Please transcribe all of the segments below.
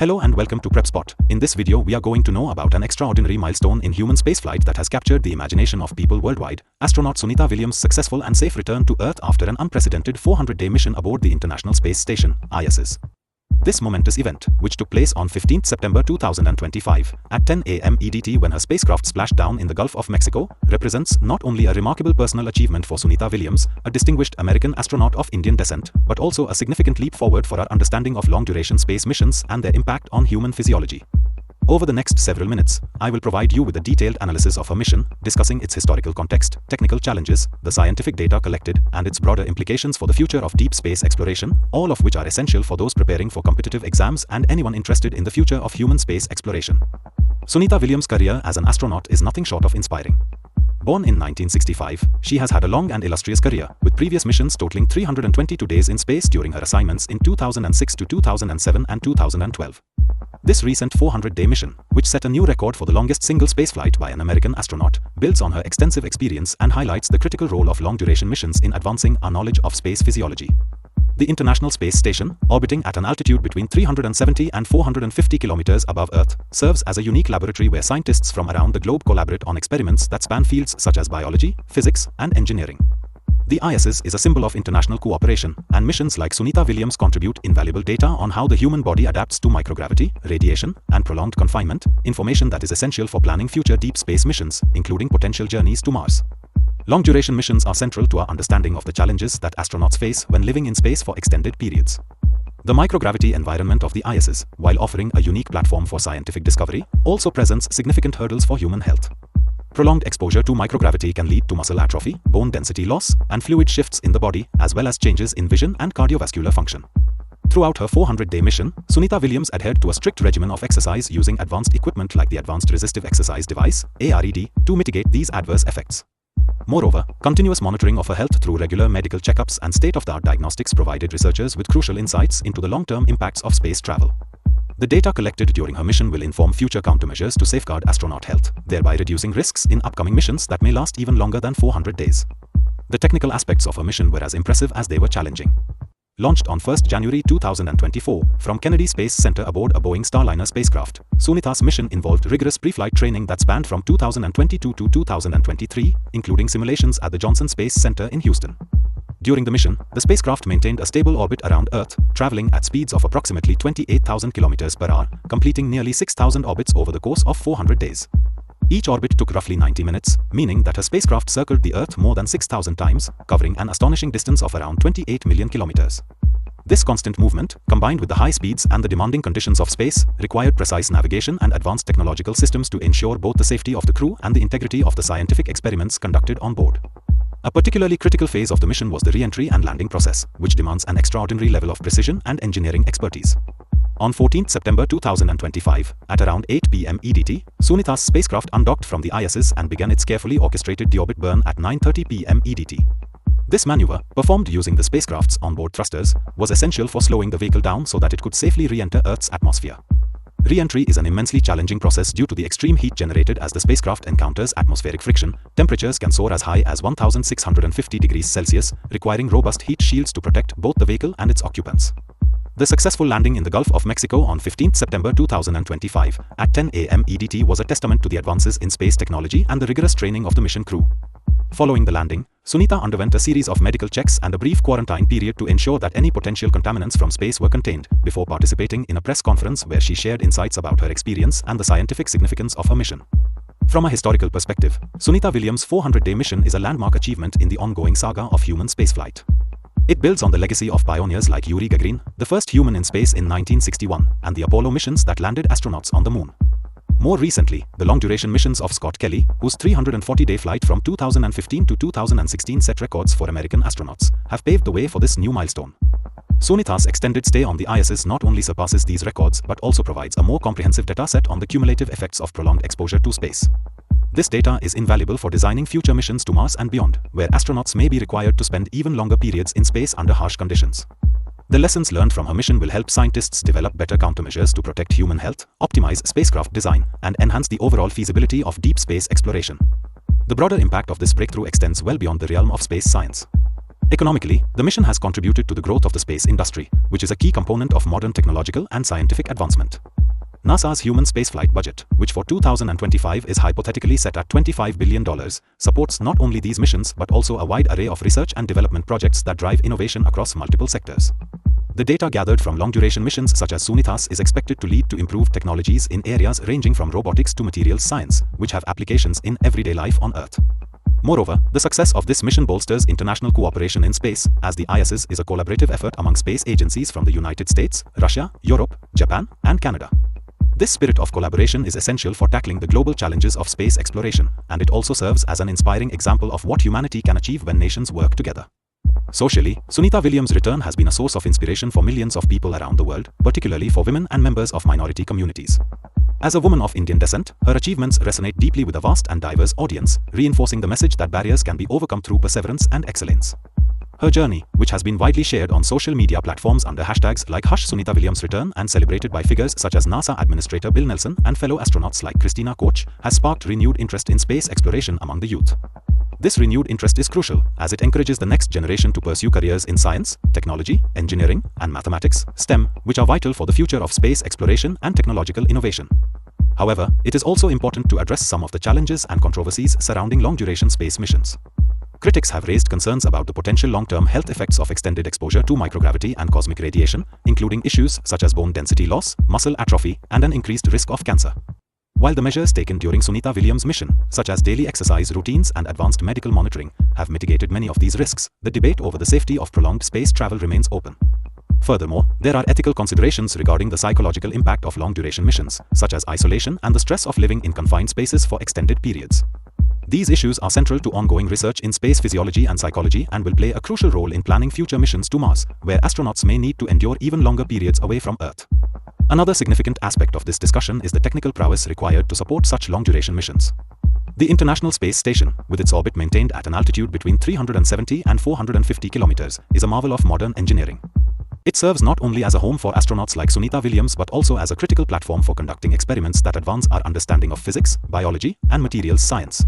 Hello and welcome to Prepspot. In this video we are going to know about an extraordinary milestone in human spaceflight that has captured the imagination of people worldwide. Astronaut Sunita Williams' successful and safe return to Earth after an unprecedented 400-day mission aboard the International Space Station, ISS. This momentous event, which took place on 15 September 2025 at 10 a.m. EDT when her spacecraft splashed down in the Gulf of Mexico, represents not only a remarkable personal achievement for Sunita Williams, a distinguished American astronaut of Indian descent, but also a significant leap forward for our understanding of long-duration space missions and their impact on human physiology. Over the next several minutes, I will provide you with a detailed analysis of her mission, discussing its historical context, technical challenges, the scientific data collected, and its broader implications for the future of deep space exploration, all of which are essential for those preparing for competitive exams and anyone interested in the future of human space exploration. Sunita Williams' career as an astronaut is nothing short of inspiring. Born in 1965, she has had a long and illustrious career, with previous missions totaling 322 days in space during her assignments in 2006 to 2007 and 2012. This recent 400-day mission, which set a new record for the longest single spaceflight by an American astronaut, builds on her extensive experience and highlights the critical role of long-duration missions in advancing our knowledge of space physiology. The International Space Station, orbiting at an altitude between 370 and 450 kilometers above Earth, serves as a unique laboratory where scientists from around the globe collaborate on experiments that span fields such as biology, physics, and engineering. The ISS is a symbol of international cooperation, and missions like Sunita Williams contribute invaluable data on how the human body adapts to microgravity, radiation, and prolonged confinement, information that is essential for planning future deep space missions, including potential journeys to Mars. Long-duration missions are central to our understanding of the challenges that astronauts face when living in space for extended periods. The microgravity environment of the ISS, while offering a unique platform for scientific discovery, also presents significant hurdles for human health. Prolonged exposure to microgravity can lead to muscle atrophy, bone density loss, and fluid shifts in the body, as well as changes in vision and cardiovascular function. Throughout her 400-day mission, Sunita Williams adhered to a strict regimen of exercise using advanced equipment like the Advanced Resistive Exercise Device, ARED, to mitigate these adverse effects. Moreover, continuous monitoring of her health through regular medical checkups and state-of-the-art diagnostics provided researchers with crucial insights into the long-term impacts of space travel. The data collected during her mission will inform future countermeasures to safeguard astronaut health, thereby reducing risks in upcoming missions that may last even longer than 400 days. The technical aspects of her mission were as impressive as they were challenging. Launched on 1 January 2024 from Kennedy Space Center aboard a Boeing Starliner spacecraft, Sunita's mission involved rigorous pre-flight training that spanned from 2022 to 2023, including simulations at the Johnson Space Center in Houston. During the mission, the spacecraft maintained a stable orbit around Earth, traveling at speeds of approximately 28,000 km per hour, completing nearly 6,000 orbits over the course of 400 days. Each orbit took roughly 90 minutes, meaning that her spacecraft circled the Earth more than 6,000 times, covering an astonishing distance of around 28 million kilometers. This constant movement, combined with the high speeds and the demanding conditions of space, required precise navigation and advanced technological systems to ensure both the safety of the crew and the integrity of the scientific experiments conducted on board. A particularly critical phase of the mission was the re-entry and landing process, which demands an extraordinary level of precision and engineering expertise. On 14 September 2025, at around 8 p.m. EDT, Sunita's spacecraft undocked from the ISS and began its carefully orchestrated deorbit burn at 9:30 p.m. EDT. This maneuver, performed using the spacecraft's onboard thrusters, was essential for slowing the vehicle down so that it could safely re-enter Earth's atmosphere. Re-entry is an immensely challenging process due to the extreme heat generated as the spacecraft encounters atmospheric friction. Temperatures can soar as high as 1,650 degrees Celsius, requiring robust heat shields to protect both the vehicle and its occupants. The successful landing in the Gulf of Mexico on 15 September 2025 at 10 a.m. EDT was a testament to the advances in space technology and the rigorous training of the mission crew. Following the landing, Sunita underwent a series of medical checks and a brief quarantine period to ensure that any potential contaminants from space were contained, before participating in a press conference where she shared insights about her experience and the scientific significance of her mission. From a historical perspective, Sunita Williams' 400-day mission is a landmark achievement in the ongoing saga of human spaceflight. It builds on the legacy of pioneers like Yuri Gagarin, the first human in space in 1961, and the Apollo missions that landed astronauts on the moon. More recently, the long-duration missions of Scott Kelly, whose 340-day flight from 2015 to 2016 set records for American astronauts, have paved the way for this new milestone. Sunita's extended stay on the ISS not only surpasses these records but also provides a more comprehensive dataset on the cumulative effects of prolonged exposure to space. This data is invaluable for designing future missions to Mars and beyond, where astronauts may be required to spend even longer periods in space under harsh conditions. The lessons learned from her mission will help scientists develop better countermeasures to protect human health, optimize spacecraft design, and enhance the overall feasibility of deep space exploration. The broader impact of this breakthrough extends well beyond the realm of space science. Economically, the mission has contributed to the growth of the space industry, which is a key component of modern technological and scientific advancement. NASA's human spaceflight budget, which for 2025 is hypothetically set at $25 billion, supports not only these missions but also a wide array of research and development projects that drive innovation across multiple sectors. The data gathered from long-duration missions such as Sunita's is expected to lead to improved technologies in areas ranging from robotics to materials science, which have applications in everyday life on Earth. Moreover, the success of this mission bolsters international cooperation in space, as the ISS is a collaborative effort among space agencies from the United States, Russia, Europe, Japan, and Canada. This spirit of collaboration is essential for tackling the global challenges of space exploration, and it also serves as an inspiring example of what humanity can achieve when nations work together. Socially, Sunita Williams' return has been a source of inspiration for millions of people around the world, particularly for women and members of minority communities. As a woman of Indian descent, her achievements resonate deeply with a vast and diverse audience, reinforcing the message that barriers can be overcome through perseverance and excellence. Her journey, which has been widely shared on social media platforms under hashtags like #SunitaWilliamsReturn and celebrated by figures such as NASA Administrator Bill Nelson and fellow astronauts like Christina Koch, has sparked renewed interest in space exploration among the youth. This renewed interest is crucial, as it encourages the next generation to pursue careers in science, technology, engineering, and mathematics, STEM, which are vital for the future of space exploration and technological innovation. However, it is also important to address some of the challenges and controversies surrounding long-duration space missions. Critics have raised concerns about the potential long-term health effects of extended exposure to microgravity and cosmic radiation, including issues such as bone density loss, muscle atrophy, and an increased risk of cancer. While the measures taken during Sunita Williams' mission, such as daily exercise routines and advanced medical monitoring, have mitigated many of these risks, the debate over the safety of prolonged space travel remains open. Furthermore, there are ethical considerations regarding the psychological impact of long-duration missions, such as isolation and the stress of living in confined spaces for extended periods. These issues are central to ongoing research in space physiology and psychology and will play a crucial role in planning future missions to Mars, where astronauts may need to endure even longer periods away from Earth. Another significant aspect of this discussion is the technical prowess required to support such long-duration missions. The International Space Station, with its orbit maintained at an altitude between 370 and 450 kilometers, is a marvel of modern engineering. It serves not only as a home for astronauts like Sunita Williams but also as a critical platform for conducting experiments that advance our understanding of physics, biology, and materials science.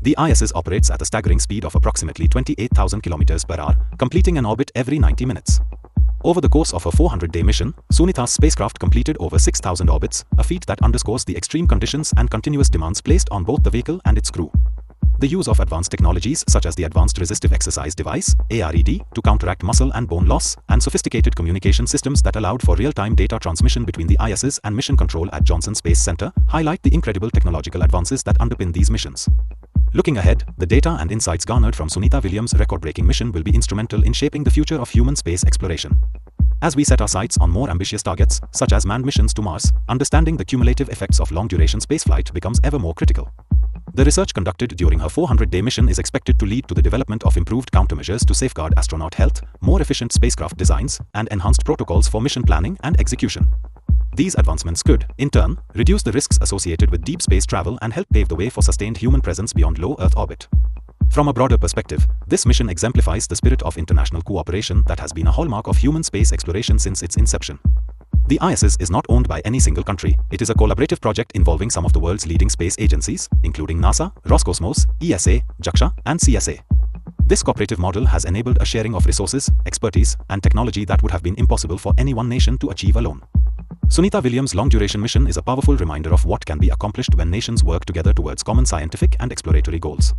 The ISS operates at a staggering speed of approximately 28,000 km per hour, completing an orbit every 90 minutes. Over the course of a 400-day mission, Sunita's spacecraft completed over 6,000 orbits, a feat that underscores the extreme conditions and continuous demands placed on both the vehicle and its crew. The use of advanced technologies such as the Advanced Resistive Exercise Device (ARED) to counteract muscle and bone loss, and sophisticated communication systems that allowed for real-time data transmission between the ISS and mission control at Johnson Space Center highlight the incredible technological advances that underpin these missions. Looking ahead, the data and insights garnered from Sunita Williams' record-breaking mission will be instrumental in shaping the future of human space exploration. As we set our sights on more ambitious targets, such as manned missions to Mars, understanding the cumulative effects of long-duration spaceflight becomes ever more critical. The research conducted during her 400-day mission is expected to lead to the development of improved countermeasures to safeguard astronaut health, more efficient spacecraft designs, and enhanced protocols for mission planning and execution. These advancements could, in turn, reduce the risks associated with deep space travel and help pave the way for sustained human presence beyond low Earth orbit. From a broader perspective, this mission exemplifies the spirit of international cooperation that has been a hallmark of human space exploration since its inception. The ISS is not owned by any single country. It is a collaborative project involving some of the world's leading space agencies, including NASA, Roscosmos, ESA, JAXA, and CSA. This cooperative model has enabled a sharing of resources, expertise, and technology that would have been impossible for any one nation to achieve alone. Sunita Williams' long-duration mission is a powerful reminder of what can be accomplished when nations work together towards common scientific and exploratory goals.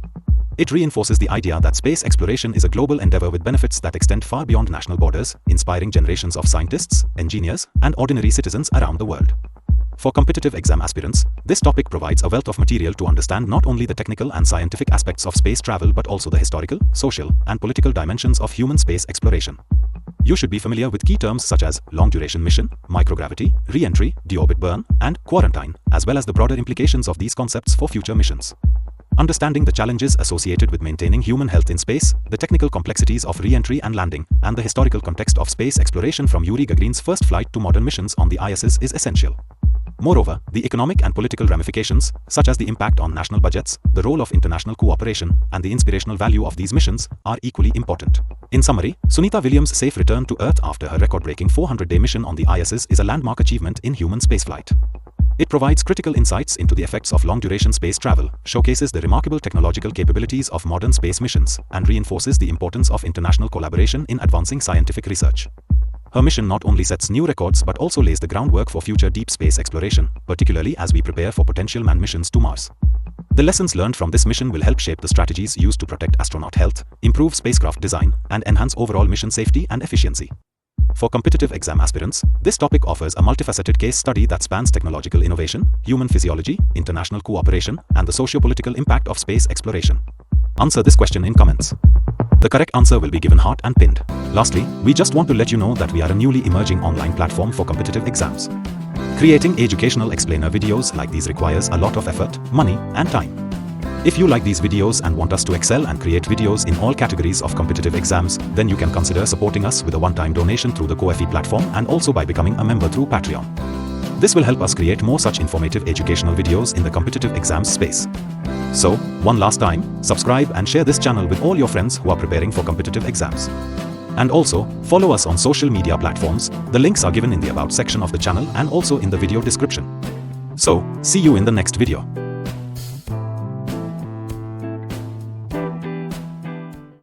It reinforces the idea that space exploration is a global endeavor with benefits that extend far beyond national borders, inspiring generations of scientists, engineers, and ordinary citizens around the world. For competitive exam aspirants, this topic provides a wealth of material to understand not only the technical and scientific aspects of space travel but also the historical, social, and political dimensions of human space exploration. You should be familiar with key terms such as long-duration mission, microgravity, re-entry, deorbit burn, and quarantine, as well as the broader implications of these concepts for future missions. Understanding the challenges associated with maintaining human health in space, the technical complexities of re-entry and landing, and the historical context of space exploration from Yuri Gagarin's first flight to modern missions on the ISS is essential. Moreover, the economic and political ramifications, such as the impact on national budgets, the role of international cooperation, and the inspirational value of these missions, are equally important. In summary, Sunita Williams' safe return to Earth after her record-breaking 400-day mission on the ISS is a landmark achievement in human spaceflight. It provides critical insights into the effects of long-duration space travel, showcases the remarkable technological capabilities of modern space missions, and reinforces the importance of international collaboration in advancing scientific research. Her mission not only sets new records but also lays the groundwork for future deep space exploration, particularly as we prepare for potential manned missions to Mars. The lessons learned from this mission will help shape the strategies used to protect astronaut health, improve spacecraft design, and enhance overall mission safety and efficiency. For competitive exam aspirants, this topic offers a multifaceted case study that spans technological innovation, human physiology, international cooperation, and the socio-political impact of space exploration. Answer this question in comments. The correct answer will be given heart and pinned. Lastly, we just want to let you know that we are a newly emerging online platform for competitive exams. Creating educational explainer videos like these requires a lot of effort, money, and time. If you like these videos and want us to excel and create videos in all categories of competitive exams, then you can consider supporting us with a one-time donation through the Ko-fi platform and also by becoming a member through Patreon. This will help us create more such informative educational videos in the competitive exams space. So, one last time, subscribe and share this channel with all your friends who are preparing for competitive exams. And also, follow us on social media platforms. The links are given in the About section of the channel and also in the video description. So, see you in the next video.